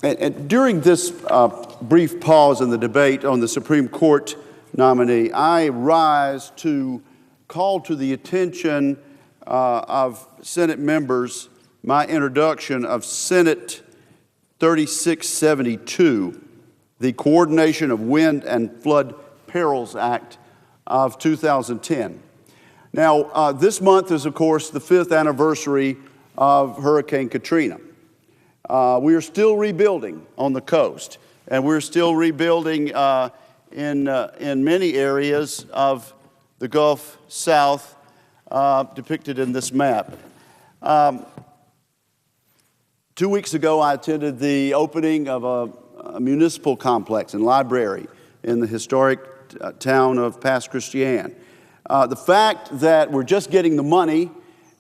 And during this brief pause in the debate on the Supreme Court nominee, I rise to call to the attention of Senate members my introduction of Senate 3672, the Coordination of Wind and Flood Perils Act of 2010. Now, this month is, of course, the 5th anniversary of Hurricane Katrina. We are still rebuilding on the coast, and we're still rebuilding in many areas of the Gulf South depicted in this map. 2 weeks ago, I attended the opening of a municipal complex and library in the historic town of Pass Christian. The fact that we're just getting the money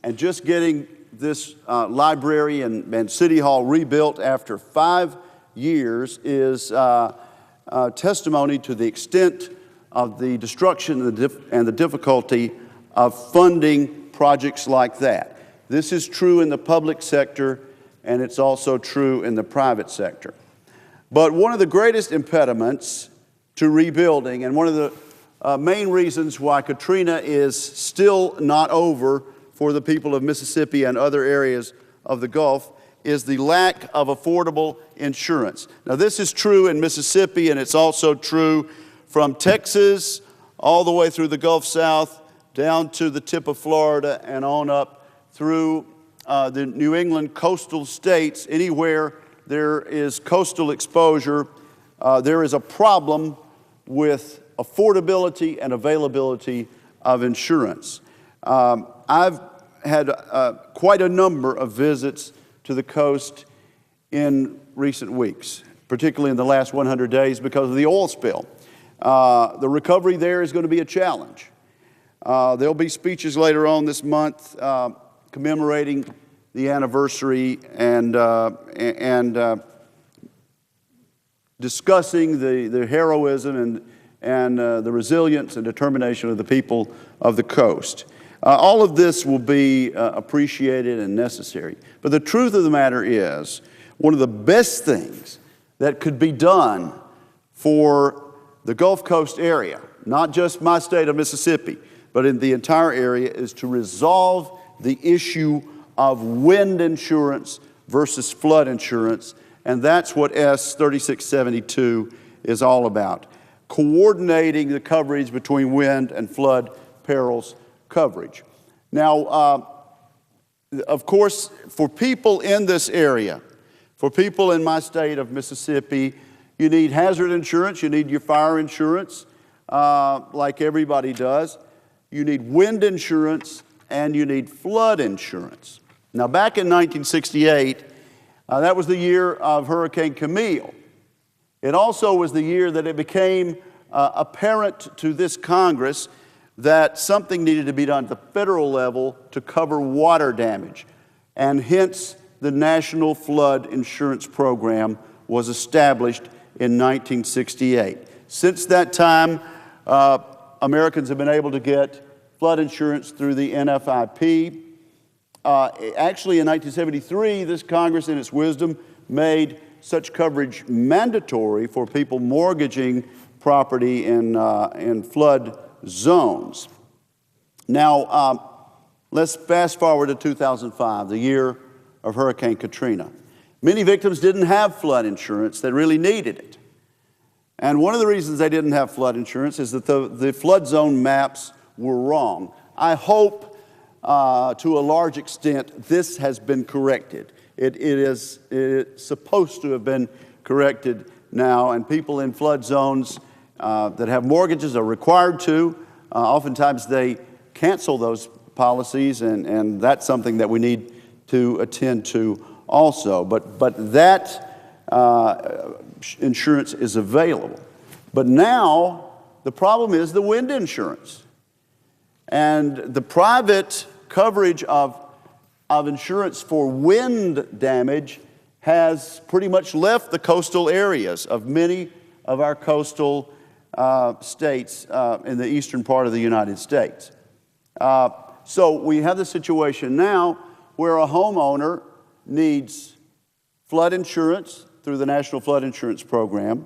and just getting this library and city hall rebuilt after 5 years is testimony to the extent of the destruction and the difficulty of funding projects like that. This is true in the public sector, and it's also true in the private sector. But one of the greatest impediments to rebuilding, and one of the main reasons why Katrina is still not over for the people of Mississippi and other areas of the Gulf, is the lack of affordable insurance. Now, this is true in Mississippi, and it's also true from Texas all the way through the Gulf South, down to the tip of Florida, and on up through the New England coastal states. Anywhere there is coastal exposure, there is a problem with affordability and availability of insurance. I've had quite a number of visits to the coast in recent weeks, particularly in the last 100 days because of the oil spill. The recovery there is going to be a challenge. There'll be speeches later on this month commemorating the anniversary and discussing the heroism and the resilience and determination of the people of the coast. All of this will be appreciated and necessary. But the truth of the matter is, one of the best things that could be done for the Gulf Coast area, not just my state of Mississippi, but in the entire area, is to resolve the issue of wind insurance versus flood insurance. And that's what S 3672 is all about. Coordinating the coverage between wind and flood perils coverage. Now, of course, for people in this area, for people in my state of Mississippi, you need hazard insurance, you need your fire insurance, like everybody does. You need wind insurance, and you need flood insurance. Now, back in 1968, that was the year of Hurricane Camille. It also was the year that it became apparent to this Congress that something needed to be done at the federal level to cover water damage, and hence the National Flood Insurance Program was established in 1968. Since that time, Americans have been able to get flood insurance through the NFIP. Actually, in 1973, this Congress, in its wisdom, made such coverage mandatory for people mortgaging property in flood zones. Now, let's fast forward to 2005, the year of Hurricane Katrina. Many victims didn't have flood insurance that really needed it. And one of the reasons they didn't have flood insurance is that the flood zone maps were wrong. I hope to a large extent this has been corrected. It's supposed to have been corrected now, and people in flood zones that have mortgages are required to. Oftentimes they cancel those policies, and that's something that we need to attend to also. But that insurance is available. But now the problem is the wind insurance. And the private coverage of insurance for wind damage has pretty much left the coastal areas of many of our coastal states in the eastern part of the United States. So we have the situation now where a homeowner needs flood insurance through the National Flood Insurance Program.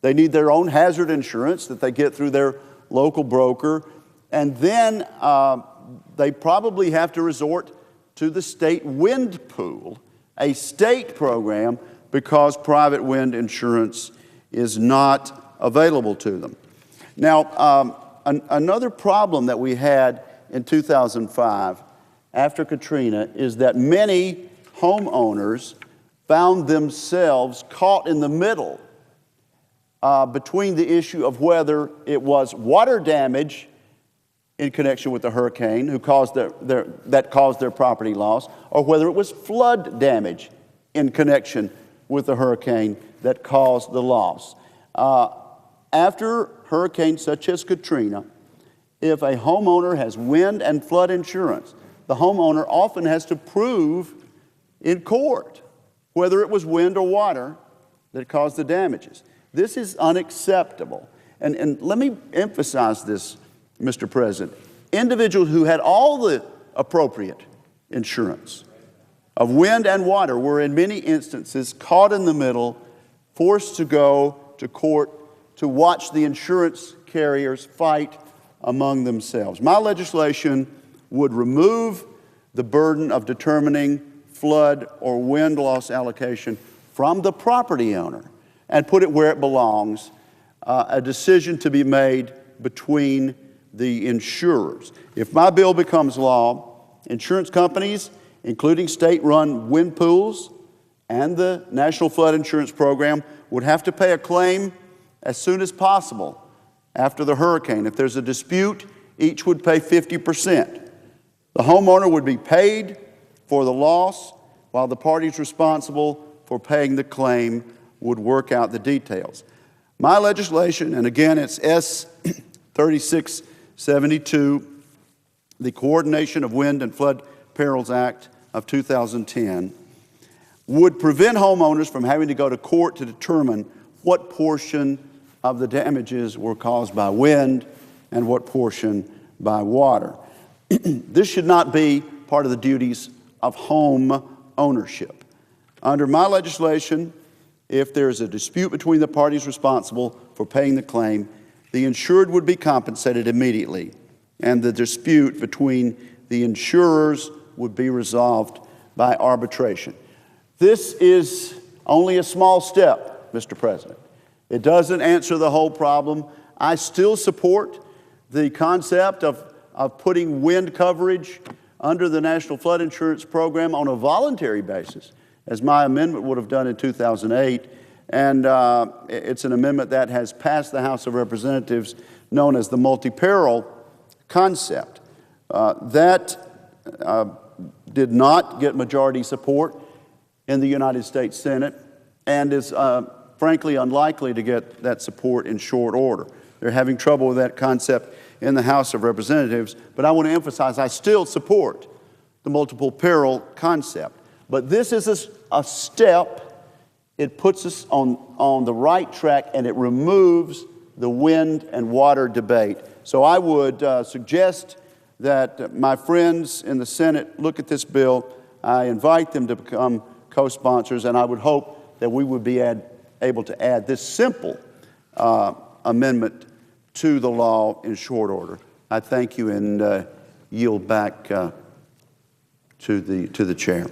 They need their own hazard insurance that they get through their local broker. And then they probably have to resort to the state wind pool, a state program, because private wind insurance is not available to them. Now, another problem that we had in 2005 after Katrina is that many homeowners found themselves caught in the middle between the issue of whether it was water damage in connection with the hurricane that caused their property loss, or whether it was flood damage in connection with the hurricane that caused the loss. After hurricanes such as Katrina, if a homeowner has wind and flood insurance, the homeowner often has to prove in court whether it was wind or water that caused the damages. This is unacceptable. And let me emphasize this, Mr. President. Individuals who had all the appropriate insurance of wind and water were in many instances caught in the middle, forced to go to court to watch the insurance carriers fight among themselves. My legislation would remove the burden of determining flood or wind loss allocation from the property owner and put it where it belongs, a decision to be made between the insurers. If my bill becomes law, insurance companies, including state-run wind pools and the National Flood Insurance Program, would have to pay a claim as soon as possible after the hurricane. If there's a dispute, each would pay 50%. The homeowner would be paid for the loss, while the parties responsible for paying the claim would work out the details. My legislation, and again it's S 3672, the Coordination of Wind and Flood Perils Act of 2010, would prevent homeowners from having to go to court to determine what portion of the damages were caused by wind and what portion by water. This should not be part of the duties of home ownership. Under my legislation, if there is a dispute between the parties responsible for paying the claim, the insured would be compensated immediately, and the dispute between the insurers would be resolved by arbitration. This is only a small step, Mr. President. It doesn't answer the whole problem. I still support the concept of putting wind coverage under the National Flood Insurance Program on a voluntary basis, as my amendment would have done in 2008. And it's an amendment that has passed the House of Representatives, known as the multi-peril concept. That did not get majority support in the United States Senate and is frankly unlikely to get that support in short order. They're having trouble with that concept in the House of Representatives, but I want to emphasize I still support the multiple peril concept. But this is a step. It puts us on the right track, and it removes the wind and water debate. So I would suggest that my friends in the Senate look at this bill. I invite them to become co-sponsors, and I would hope that we would be able to add this simple amendment to the law in short order. I thank you and yield back to the chair.